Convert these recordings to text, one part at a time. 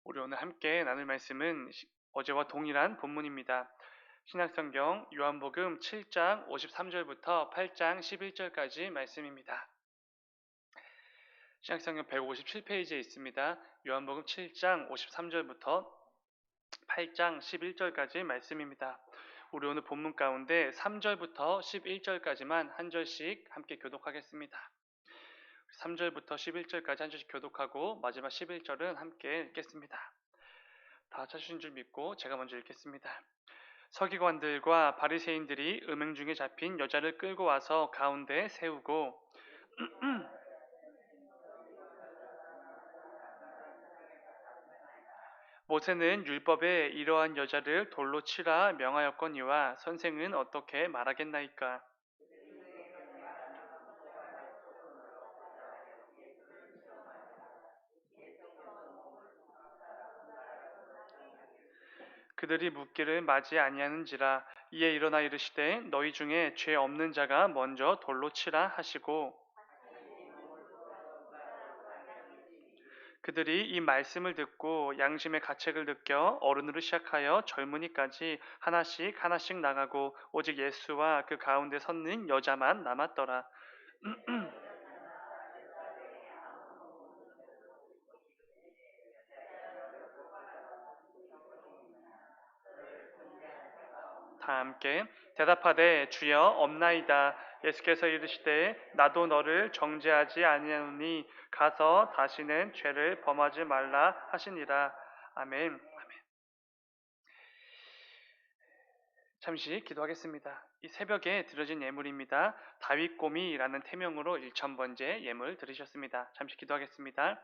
우리 오늘 함께 나눌 말씀은 어제와 동일한 본문입니다. 신약성경 요한복음 7장 53절부터 8장 11절까지 말씀입니다. 신약성경 157페이지에 있습니다. 요한복음 7장 53절부터 8장 11절까지 말씀입니다. 우리 오늘 본문 가운데 3절부터 11절까지만 한 절씩 함께 교독하겠습니다. 3절부터 11절까지 한 절씩 교독하고 마지막 11절은 함께 읽겠습니다. 다 찾으신 줄 믿고 제가 먼저 읽겠습니다. 서기관들과 바리새인들이 음행 중에 잡힌 여자를 끌고 와서 가운데 세우고 모세는 율법에 이러한 여자를 돌로 치라 명하였거니와 선생은 어떻게 말하겠나이까? 그들이 묻기를 맞이 아니하는지라. 이에 일어나 이르시되 너희 중에 죄 없는 자가 먼저 돌로 치라 하시고, 그들이 이 말씀을 듣고 양심의 가책을 느껴 어른으로 시작하여 젊은이까지 하나씩 하나씩 나가고 오직 예수와 그 가운데 섰는 여자만 남았더라. 다 함께 대답하되 주여 없나이다. 예수께서 이르시되 나도 너를 정죄하지 아니하노니 가서 다시는 죄를 범하지 말라 하시니라. 아멘. 잠시 기도하겠습니다. 이 새벽에 드려진 예물입니다. 다윗꼬미라는 태명으로 1000번째 예물 드리셨습니다. 잠시 기도하겠습니다.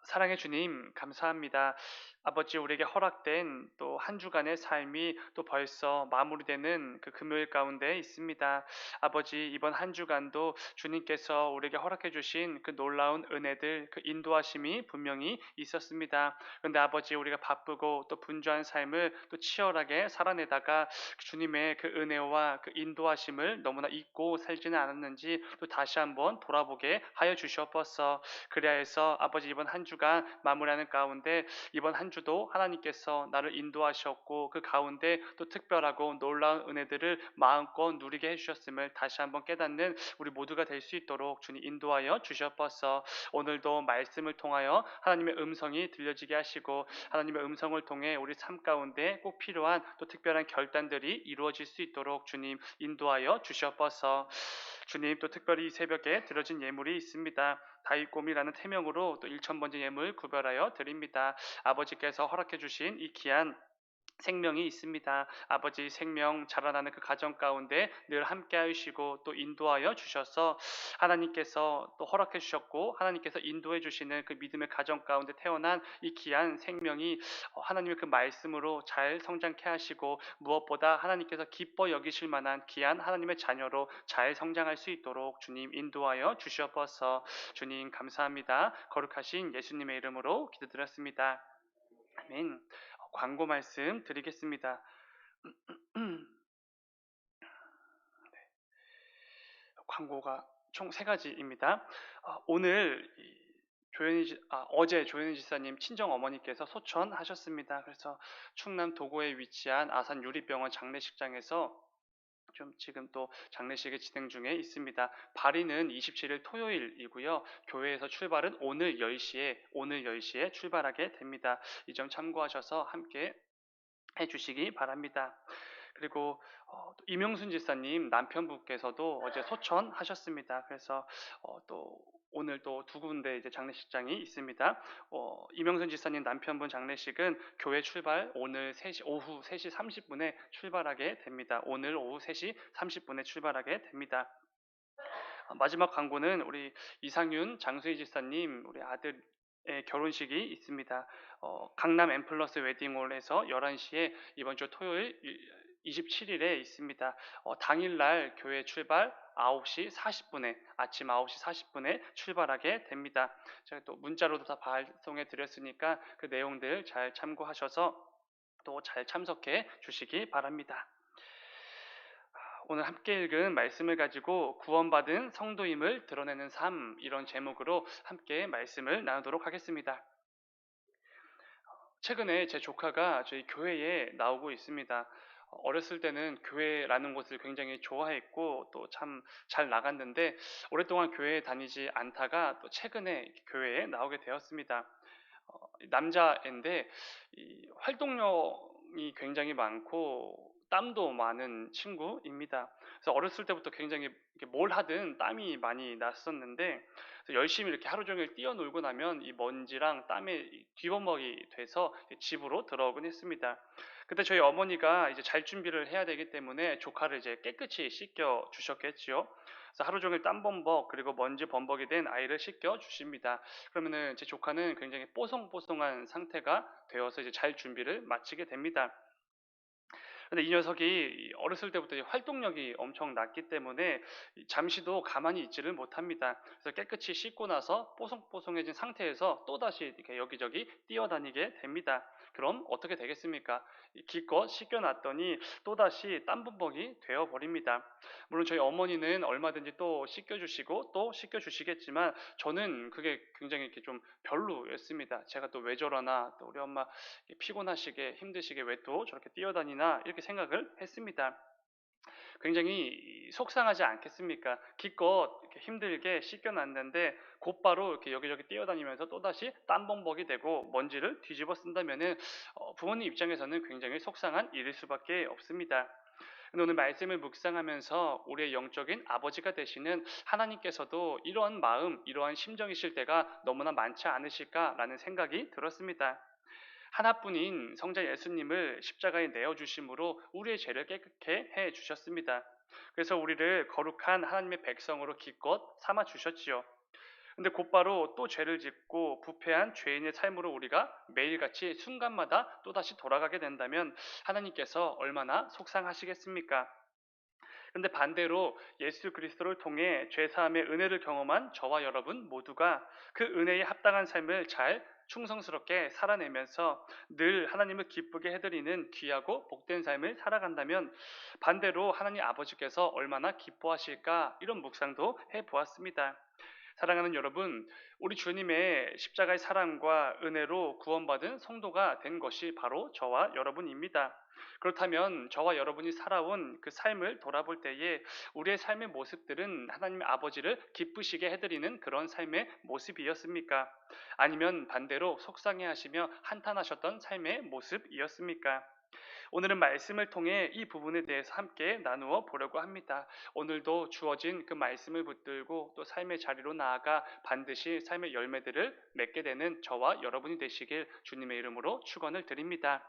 사랑의 주님, 감사합니다. 아버지, 우리에게 허락된 또 한 주간의 삶이 또 벌써 마무리되는 그 금요일 가운데 있습니다. 아버지, 이번 한 주간도 주님께서 우리에게 허락해 주신 그 놀라운 은혜들, 그 인도하심이 분명히 있었습니다. 그런데 아버지, 우리가 바쁘고 또 분주한 삶을 또 치열하게 살아내다가 주님의 그 은혜와 그 인도하심을 너무나 잊고 살지는 않았는지 또 다시 한번 돌아보게 하여 주시옵소서. 그래야 해서 아버지, 이번 한 주간 마무리하는 가운데 이번 한 주도 하나님께서 나를 인도하셨고 그 가운데 또 특별하고 놀라운 은혜들을 마음껏 누리게 해주셨음을 다시 한번 깨닫는 우리 모두가 될 수 있도록 주님 인도하여 주시옵소서. 오늘도 말씀을 통하여 하나님의 음성이 들려지게 하시고 하나님의 음성을 통해 우리 삶 가운데 꼭 필요한 또 특별한 결단들이 이루어질 수 있도록 주님 인도하여 주시옵소서. 주님, 또 특별히 이 새벽에 드려진 예물이 있습니다. 다윗곰이라는 태명으로 또 1000번째 예물 구별하여 드립니다. 아버지께서 허락해 주신 이 귀한 생명이 있습니다. 아버지, 생명 자라나는 그 가정 가운데 늘 함께 하시고 또 인도하여 주셔서 하나님께서 또 허락해 주셨고 하나님께서 인도해 주시는 그 믿음의 가정 가운데 태어난 이 귀한 생명이 하나님의 그 말씀으로 잘 성장케 하시고 무엇보다 하나님께서 기뻐 여기실 만한 귀한 하나님의 자녀로 잘 성장할 수 있도록 주님 인도하여 주시옵소서. 주님 감사합니다. 거룩하신 예수님의 이름으로 기도드렸습니다. 아멘. 광고 말씀 드리겠습니다. 광고가 총 3가지입니다. 오늘 어제 조현희 지사님 친정 어머니께서 소천하셨습니다. 그래서 충남 도구에 위치한 아산 유리병원 장례식장에서 지금 또 장례식이 진행 중에 있습니다. 발인은 27일 토요일이고요. 교회에서 출발은 오늘 10시에 출발하게 됩니다. 이 점 참고하셔서 함께 해주시기 바랍니다. 그리고 또 이명순 지사님 남편분께서도 어제 소천하셨습니다. 그래서 또 오늘 또 2군데 이제 장례식장이 있습니다. 이명순 지사님 남편분 장례식은 교회 출발 오후 3시 30분에 출발하게 됩니다. 오늘 오후 3시 30분에 출발하게 됩니다. 마지막 광고는 우리 이상윤 장수희 지사님 우리 아들 의 결혼식이 있습니다. 강남 엠플러스 웨딩홀에서 11시에 이번 주 토요일 27일에 있습니다. 당일날 교회 출발 9시 40분에 아침 9시 40분에 출발하게 됩니다. 제가 또 문자로도 다 발송해 드렸으니까 그 내용들 잘 참고하셔서 또 잘 참석해 주시기 바랍니다. 오늘 함께 읽은 말씀을 가지고 구원받은 성도임을 드러내는 삶, 이런 제목으로 함께 말씀을 나누도록 하겠습니다. 최근에 제 조카가 저희 교회에 나오고 있습니다. 어렸을 때는 교회라는 곳을 굉장히 좋아했고 또 참 잘 나갔는데 오랫동안 교회에 다니지 않다가 또 최근에 교회에 나오게 되었습니다. 남자인데 이 활동량이 굉장히 많고 땀도 많은 친구입니다. 그래서 어렸을 때부터 굉장히 이렇게 뭘 하든 땀이 많이 났었는데 그래서 열심히 이렇게 하루 종일 뛰어놀고 나면 이 먼지랑 땀에 뒤범벅이 돼서 집으로 들어오곤 했습니다. 근데 저희 어머니가 이제 잘 준비를 해야 되기 때문에 조카를 이제 깨끗이 씻겨 주셨겠지요. 그래서 하루 종일 땀 범벅 그리고 먼지 범벅이 된 아이를 씻겨 주십니다. 그러면은 제 조카는 굉장히 뽀송뽀송한 상태가 되어서 이제 잘 준비를 마치게 됩니다. 근데 이 녀석이 어렸을 때부터 이 활동력이 엄청 낮기 때문에 잠시도 가만히 있지를 못합니다. 그래서 깨끗이 씻고 나서 뽀송뽀송해진 상태에서 또다시 이렇게 여기저기 뛰어다니게 됩니다. 그럼 어떻게 되겠습니까? 기껏 씻겨놨더니 또다시 땀범벅이 되어버립니다. 물론 저희 어머니는 얼마든지 또 씻겨주시고 또 씻겨주시겠지만 저는 그게 굉장히 이렇게 좀 별로였습니다. 제가 또 왜 저러나 또 우리 엄마 피곤하시게 힘드시게 왜 또 저렇게 뛰어다니나 이렇게 생각을 했습니다. 굉장히 속상하지 않겠습니까? 기껏 이렇게 힘들게 씻겨놨는데 곧바로 이렇게 여기저기 뛰어다니면서 또다시 땀범벅이 되고 먼지를 뒤집어 쓴다면은 부모님 입장에서는 굉장히 속상한 일일 수밖에 없습니다. 근데 오늘 말씀을 묵상하면서 우리의 영적인 아버지가 되시는 하나님께서도 이러한 마음, 이러한 심정이실 때가 너무나 많지 않으실까라는 생각이 들었습니다. 하나뿐인 성자 예수님을 십자가에 내어 주심으로 우리의 죄를 깨끗게 해 주셨습니다. 그래서 우리를 거룩한 하나님의 백성으로 기껏 삼아 주셨지요. 근데 곧바로 또 죄를 짓고 부패한 죄인의 삶으로 우리가 매일같이 순간마다 또다시 돌아가게 된다면 하나님께서 얼마나 속상하시겠습니까? 근데 반대로 예수 그리스도를 통해 죄 사함의 은혜를 경험한 저와 여러분 모두가 그 은혜에 합당한 삶을 잘 충성스럽게 살아내면서 늘 하나님을 기쁘게 해드리는 귀하고 복된 삶을 살아간다면 반대로 하나님 아버지께서 얼마나 기뻐하실까 이런 묵상도 해보았습니다. 사랑하는 여러분, 우리 주님의 십자가의 사랑과 은혜로 구원받은 성도가 된 것이 바로 저와 여러분입니다. 그렇다면 저와 여러분이 살아온 그 삶을 돌아볼 때에 우리의 삶의 모습들은 하나님 아버지를 기쁘시게 해드리는 그런 삶의 모습이었습니까? 아니면 반대로 속상해 하시며 한탄하셨던 삶의 모습이었습니까? 오늘은 말씀을 통해 이 부분에 대해서 함께 나누어 보려고 합니다. 오늘도 주어진 그 말씀을 붙들고 또 삶의 자리로 나아가 반드시 삶의 열매들을 맺게 되는 저와 여러분이 되시길 주님의 이름으로 축원을 드립니다.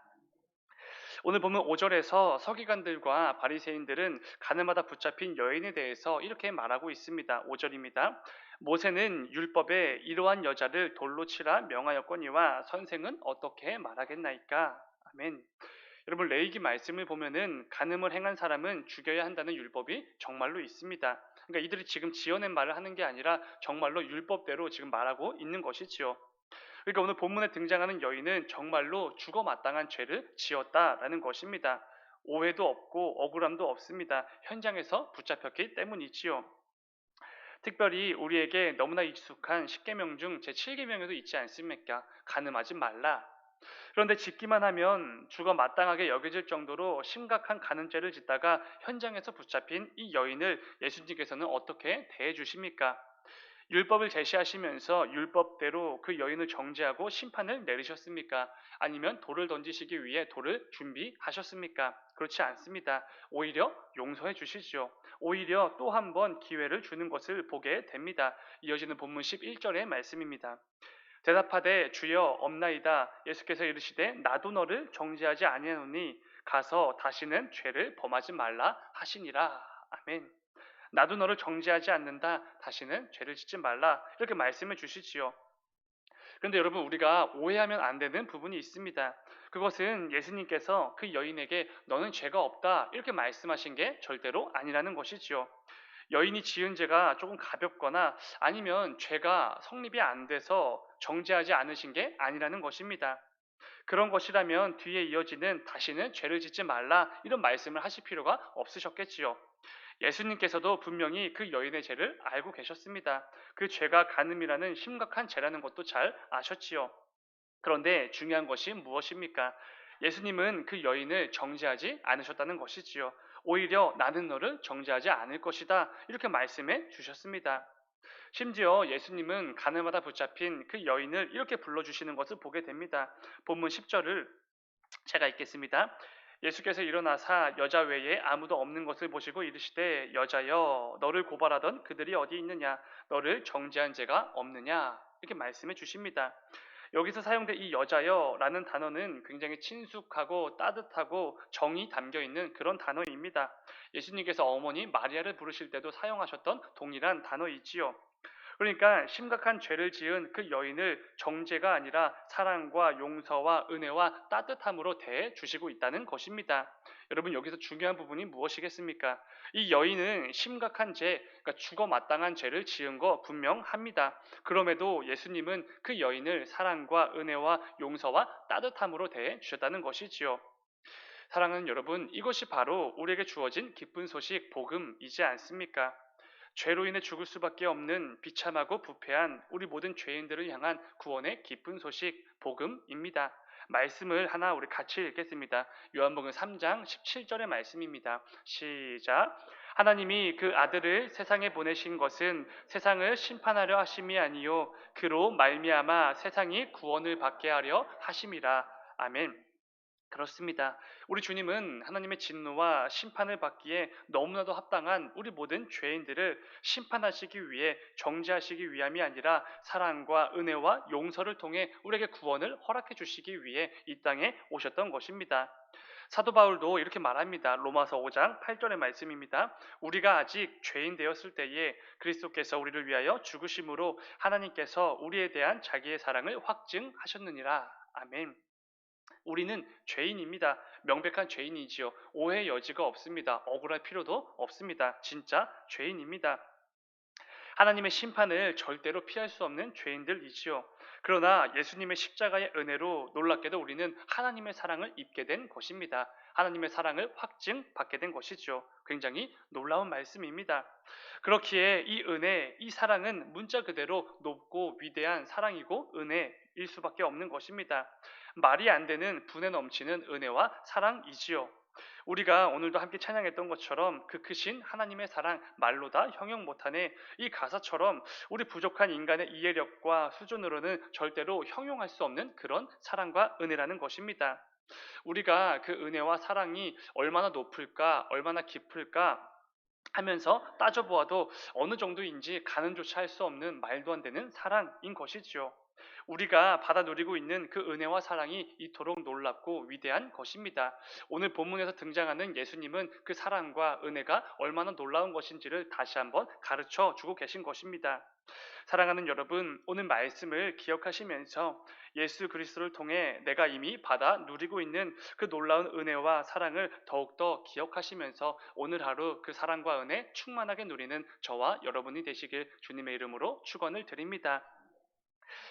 오늘 보면 5절에서 서기관들과 바리새인들은 가늠하다 붙잡힌 여인에 대해서 이렇게 말하고 있습니다. 5절입니다. 모세는 율법에 이러한 여자를 돌로 치라 명하였거니와 선생은 어떻게 말하겠나이까? 아멘. 여러분 레위기 말씀을 보면은 간음을 행한 사람은 죽여야 한다는 율법이 정말로 있습니다. 그러니까 이들이 지금 지어낸 말을 하는 게 아니라 정말로 율법대로 지금 말하고 있는 것이지요. 그러니까 오늘 본문에 등장하는 여인은 정말로 죽어 마땅한 죄를 지었다라는 것입니다. 오해도 없고 억울함도 없습니다. 현장에서 붙잡혔기 때문이지요. 특별히 우리에게 너무나 익숙한 10계명 중 제7계명에도 있지 않습니까? 간음하지 말라. 그런데 짓기만 하면 죽어 마땅하게 여겨질 정도로 심각한 간음죄를 짓다가 현장에서 붙잡힌 이 여인을 예수님께서는 어떻게 대해 주십니까? 율법을 제시하시면서 율법대로 그 여인을 정죄하고 심판을 내리셨습니까? 아니면 돌을 던지시기 위해 돌을 준비하셨습니까? 그렇지 않습니다. 오히려 용서해 주시죠. 오히려 또 한 번 기회를 주는 것을 보게 됩니다. 이어지는 본문 11절의 말씀입니다. 대답하되 주여 없나이다. 예수께서 이르시되 나도 너를 정죄하지 아니하노니 가서 다시는 죄를 범하지 말라 하시니라. 아멘. 나도 너를 정죄하지 않는다. 다시는 죄를 짓지 말라. 이렇게 말씀해 주시지요. 그런데 여러분 우리가 오해하면 안 되는 부분이 있습니다. 그것은 예수님께서 그 여인에게 너는 죄가 없다 이렇게 말씀하신 게 절대로 아니라는 것이지요. 여인이 지은 죄가 조금 가볍거나 아니면 죄가 성립이 안 돼서 정죄하지 않으신 게 아니라는 것입니다. 그런 것이라면 뒤에 이어지는 다시는 죄를 짓지 말라 이런 말씀을 하실 필요가 없으셨겠지요. 예수님께서도 분명히 그 여인의 죄를 알고 계셨습니다. 그 죄가 간음이라는 심각한 죄라는 것도 잘 아셨지요. 그런데 중요한 것이 무엇입니까? 예수님은 그 여인을 정죄하지 않으셨다는 것이지요. 오히려 나는 너를 정죄하지 않을 것이다. 이렇게 말씀해 주셨습니다. 심지어 예수님은 가늠하다 붙잡힌 그 여인을 이렇게 불러주시는 것을 보게 됩니다. 본문 10절을 제가 읽겠습니다. 예수께서 일어나사 여자 외에 아무도 없는 것을 보시고 이르시되 여자여 너를 고발하던 그들이 어디 있느냐 너를 정죄한 죄가 없느냐 이렇게 말씀해 주십니다. 여기서 사용된 이 여자여라는 단어는 굉장히 친숙하고 따뜻하고 정이 담겨 있는 그런 단어입니다. 예수님께서 어머니 마리아를 부르실 때도 사용하셨던 동일한 단어이지요. 그러니까 심각한 죄를 지은 그 여인을 정죄가 아니라 사랑과 용서와 은혜와 따뜻함으로 대해 주시고 있다는 것입니다. 여러분 여기서 중요한 부분이 무엇이겠습니까? 이 여인은 심각한 죄, 그러니까 죽어 마땅한 죄를 지은 거 분명합니다. 그럼에도 예수님은 그 여인을 사랑과 은혜와 용서와 따뜻함으로 대해 주셨다는 것이지요. 사랑하는 여러분, 이것이 바로 우리에게 주어진 기쁜 소식 복음이지 않습니까? 죄로 인해 죽을 수밖에 없는 비참하고 부패한 우리 모든 죄인들을 향한 구원의 기쁜 소식 복음입니다. 말씀을 하나 우리 같이 읽겠습니다. 요한복음 3장 17절의 말씀입니다. 시작. 하나님이 그 아들을 세상에 보내신 것은 세상을 심판하려 하심이 아니요 그로 말미암아 세상이 구원을 받게 하려 하심이라. 아멘. 그렇습니다. 우리 주님은 하나님의 진노와 심판을 받기에 너무나도 합당한 우리 모든 죄인들을 심판하시기 위해 정죄하시기 위함이 아니라 사랑과 은혜와 용서를 통해 우리에게 구원을 허락해 주시기 위해 이 땅에 오셨던 것입니다. 사도 바울도 이렇게 말합니다. 로마서 5장 8절의 말씀입니다. 우리가 아직 죄인 되었을 때에 그리스도께서 우리를 위하여 죽으심으로 하나님께서 우리에 대한 자기의 사랑을 확증하셨느니라. 아멘. 우리는 죄인입니다. 명백한 죄인이지요. 오해 여지가 없습니다. 억울할 필요도 없습니다. 진짜 죄인입니다. 하나님의 심판을 절대로 피할 수 없는 죄인들이지요. 그러나 예수님의 십자가의 은혜로 놀랍게도 우리는 하나님의 사랑을 입게 된 것입니다. 하나님의 사랑을 확증받게 된 것이죠. 굉장히 놀라운 말씀입니다. 그렇기에 이 은혜, 이 사랑은 문자 그대로 높고 위대한 사랑이고 은혜일 수밖에 없는 것입니다. 말이 안 되는 분에 넘치는 은혜와 사랑이지요. 우리가 오늘도 함께 찬양했던 것처럼 그 크신 하나님의 사랑 말로 다 형용 못하네. 이 가사처럼 우리 부족한 인간의 이해력과 수준으로는 절대로 형용할 수 없는 그런 사랑과 은혜라는 것입니다. 우리가 그 은혜와 사랑이 얼마나 높을까, 얼마나 깊을까 하면서 따져보아도 어느 정도인지 가늠조차 할 수 없는 말도 안 되는 사랑인 것이지요. 우리가 받아 누리고 있는 그 은혜와 사랑이 이토록 놀랍고 위대한 것입니다. 오늘 본문에서 등장하는 예수님은 그 사랑과 은혜가 얼마나 놀라운 것인지를 다시 한번 가르쳐 주고 계신 것입니다. 사랑하는 여러분, 오늘 말씀을 기억하시면서 예수 그리스도를 통해 내가 이미 받아 누리고 있는 그 놀라운 은혜와 사랑을 더욱더 기억하시면서 오늘 하루 그 사랑과 은혜 충만하게 누리는 저와 여러분이 되시길 주님의 이름으로 축원을 드립니다.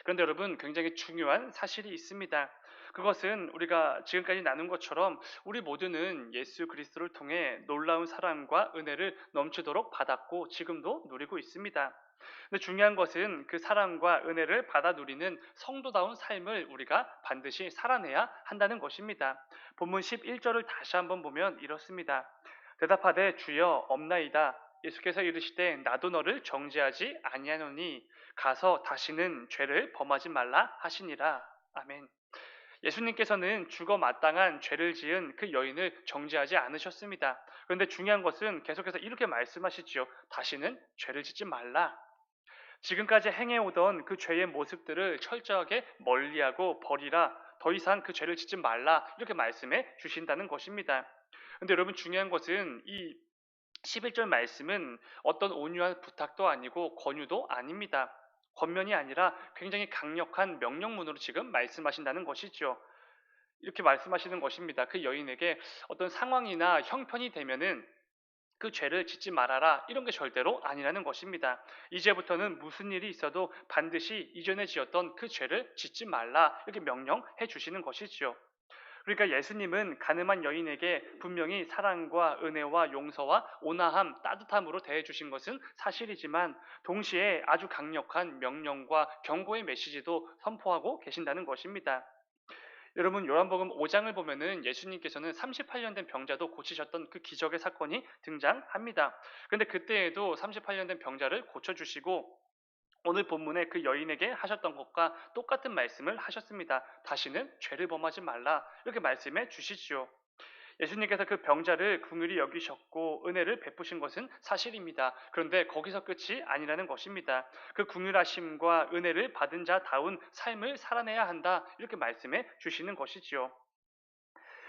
그런데 여러분 굉장히 중요한 사실이 있습니다. 그것은 우리가 지금까지 나눈 것처럼 우리 모두는 예수 그리스도를 통해 놀라운 사랑과 은혜를 넘치도록 받았고 지금도 누리고 있습니다. 근데 중요한 것은 그 사랑과 은혜를 받아 누리는 성도다운 삶을 우리가 반드시 살아내야 한다는 것입니다. 본문 11절을 다시 한번 보면 이렇습니다. 대답하되 주여 없나이다. 예수께서 이르시되 나도 너를 정죄하지 아니하노니 가서 다시는 죄를 범하지 말라 하시니라. 아멘. 예수님께서는 죽어 마땅한 죄를 지은 그 여인을 정죄하지 않으셨습니다. 그런데 중요한 것은 계속해서 이렇게 말씀하시지요. 다시는 죄를 짓지 말라. 지금까지 행해오던 그 죄의 모습들을 철저하게 멀리하고 버리라. 더 이상 그 죄를 짓지 말라. 이렇게 말씀해 주신다는 것입니다. 그런데 여러분 중요한 것은 이 11절 말씀은 어떤 온유한 부탁도 아니고 권유도 아닙니다. 권면이 아니라 굉장히 강력한 명령문으로 지금 말씀하신다는 것이죠. 이렇게 말씀하시는 것입니다. 그 여인에게 어떤 상황이나 형편이 되면은 그 죄를 짓지 말아라 이런 게 절대로 아니라는 것입니다. 이제부터는 무슨 일이 있어도 반드시 이전에 지었던 그 죄를 짓지 말라 이렇게 명령해 주시는 것이지요. 그러니까 예수님은 가늠한 여인에게 분명히 사랑과 은혜와 용서와 온화함, 따뜻함으로 대해 주신 것은 사실이지만 동시에 아주 강력한 명령과 경고의 메시지도 선포하고 계신다는 것입니다. 여러분 요한복음 5장을 보면은 예수님께서는 38년 된 병자도 고치셨던 그 기적의 사건이 등장합니다. 그런데 그때에도 38년 된 병자를 고쳐주시고 오늘 본문에 그 여인에게 하셨던 것과 똑같은 말씀을 하셨습니다. 다시는 죄를 범하지 말라 이렇게 말씀해 주시지요. 예수님께서 그 병자를 긍휼히 여기셨고 은혜를 베푸신 것은 사실입니다. 그런데 거기서 끝이 아니라는 것입니다. 그 긍휼하심과 은혜를 받은 자다운 삶을 살아내야 한다 이렇게 말씀해 주시는 것이지요.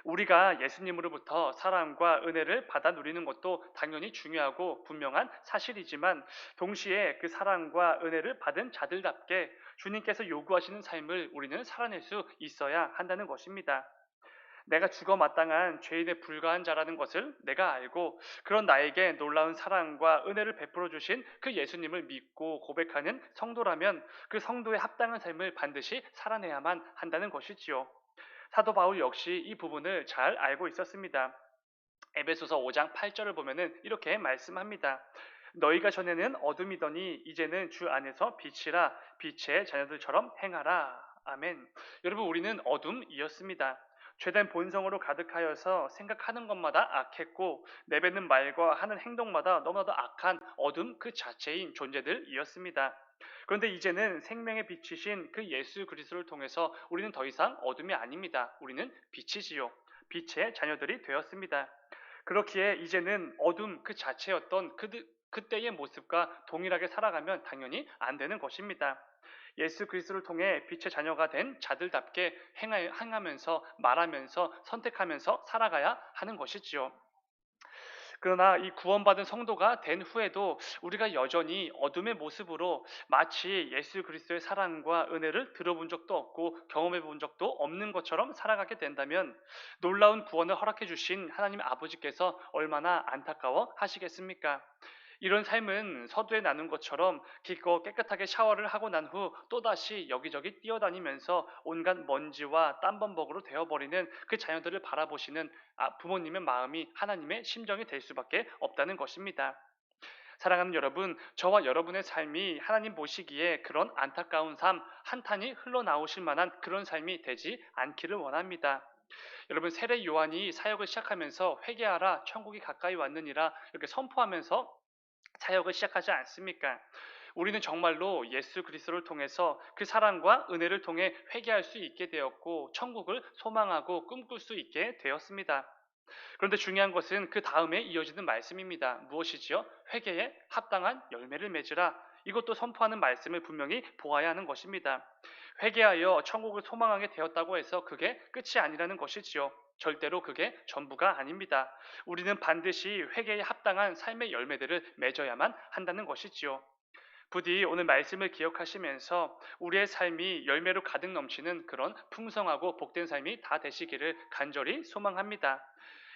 우리가 예수님으로부터 사랑과 은혜를 받아 누리는 것도 당연히 중요하고 분명한 사실이지만 동시에 그 사랑과 은혜를 받은 자들답게 주님께서 요구하시는 삶을 우리는 살아낼 수 있어야 한다는 것입니다. 내가 죽어 마땅한 죄인에 불과한 자라는 것을 내가 알고 그런 나에게 놀라운 사랑과 은혜를 베풀어 주신 그 예수님을 믿고 고백하는 성도라면 그 성도에 합당한 삶을 반드시 살아내야만 한다는 것이지요. 사도 바울 역시 이 부분을 잘 알고 있었습니다. 에베소서 5장 8절을 보면은 이렇게 말씀합니다. 너희가 전에는 어둠이더니 이제는 주 안에서 빛이라 빛의 자녀들처럼 행하라. 아멘. 여러분 우리는 어둠이었습니다. 죄된 본성으로 가득하여서 생각하는 것마다 악했고 내뱉는 말과 하는 행동마다 너무나도 악한 어둠 그 자체인 존재들이었습니다. 그런데 이제는 생명의 빛이신 그 예수 그리스도를 통해서 우리는 더 이상 어둠이 아닙니다. 우리는 빛이지요. 빛의 자녀들이 되었습니다. 그렇기에 이제는 어둠 그 자체였던 그때의 모습과 동일하게 살아가면 당연히 안 되는 것입니다. 예수 그리스도를 통해 빛의 자녀가 된 자들답게 행하면서 말하면서 선택하면서 살아가야 하는 것이지요. 그러나 이 구원받은 성도가 된 후에도 우리가 여전히 어둠의 모습으로 마치 예수 그리스도의 사랑과 은혜를 들어본 적도 없고 경험해 본 적도 없는 것처럼 살아가게 된다면 놀라운 구원을 허락해 주신 하나님 아버지께서 얼마나 안타까워 하시겠습니까? 이런 삶은 서두에 나눈 것처럼 깊고 깨끗하게 샤워를 하고 난 후 또다시 여기저기 뛰어다니면서 온갖 먼지와 땀범벅으로 되어버리는 그 자녀들을 바라보시는 부모님의 마음이 하나님의 심정이 될 수밖에 없다는 것입니다. 사랑하는 여러분, 저와 여러분의 삶이 하나님 보시기에 그런 안타까운 삶 한탄이 흘러나오실 만한 그런 삶이 되지 않기를 원합니다. 여러분 세례 요한이 사역을 시작하면서 회개하라 천국이 가까이 왔느니라 이렇게 선포하면서 사역을 시작하지 않습니까? 우리는 정말로 예수 그리스도를 통해서 그 사랑과 은혜를 통해 회개할 수 있게 되었고 천국을 소망하고 꿈꿀 수 있게 되었습니다. 그런데 중요한 것은 그 다음에 이어지는 말씀입니다. 무엇이지요? 회개에 합당한 열매를 맺으라. 이것도 선포하는 말씀을 분명히 보아야 하는 것입니다. 회개하여 천국을 소망하게 되었다고 해서 그게 끝이 아니라는 것이지요. 절대로 그게 전부가 아닙니다. 우리는 반드시 회개에 합당한 삶의 열매들을 맺어야만 한다는 것이지요. 부디 오늘 말씀을 기억하시면서 우리의 삶이 열매로 가득 넘치는 그런 풍성하고 복된 삶이 다 되시기를 간절히 소망합니다.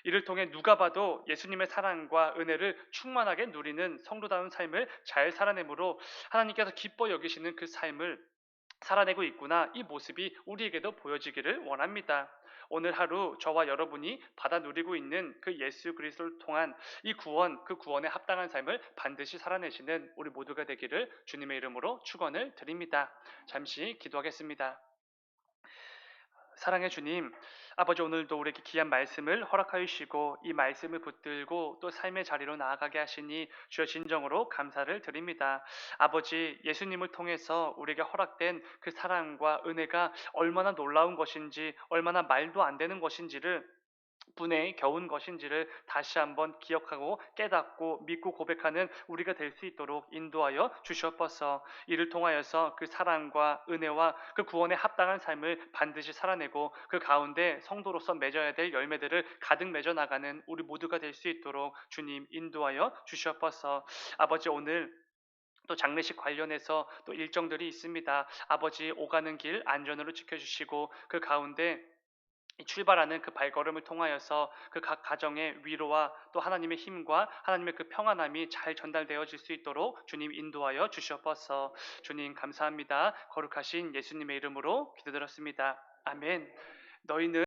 이를 통해 누가 봐도 예수님의 사랑과 은혜를 충만하게 누리는 성도다운 삶을 잘 살아내므로 하나님께서 기뻐 여기시는 그 삶을 살아내고 있구나 이 모습이 우리에게도 보여지기를 원합니다. 오늘 하루 저와 여러분이 받아 누리고 있는 그 예수 그리스도를 통한 이 구원, 그 구원에 합당한 삶을 반드시 살아내시는 우리 모두가 되기를 주님의 이름으로 축원을 드립니다. 잠시 기도하겠습니다. 사랑의 주님, 아버지 오늘도 우리에게 귀한 말씀을 허락하여 주시고 이 말씀을 붙들고 또 삶의 자리로 나아가게 하시니 주여 진정으로 감사를 드립니다. 아버지 예수님을 통해서 우리에게 허락된 그 사랑과 은혜가 얼마나 놀라운 것인지 얼마나 말도 안 되는 것인지를 분에 겨운 것인지를 다시 한번 기억하고 깨닫고 믿고 고백하는 우리가 될 수 있도록 인도하여 주시옵소서. 이를 통하여서 그 사랑과 은혜와 그 구원에 합당한 삶을 반드시 살아내고 그 가운데 성도로서 맺어야 될 열매들을 가득 맺어 나가는 우리 모두가 될 수 있도록 주님 인도하여 주시옵소서. 아버지 오늘 또 장례식 관련해서 또 일정들이 있습니다. 아버지 오가는 길 안전으로 지켜주시고 그 가운데 출발하는 그 발걸음을 통하여서 그 각 가정의 위로와 또 하나님의 힘과 하나님의 그 평안함이 잘 전달되어질 수 있도록 주님 인도하여 주시옵소서. 주님 감사합니다. 거룩하신 예수님의 이름으로 기도드렸습니다. 아멘. 너희는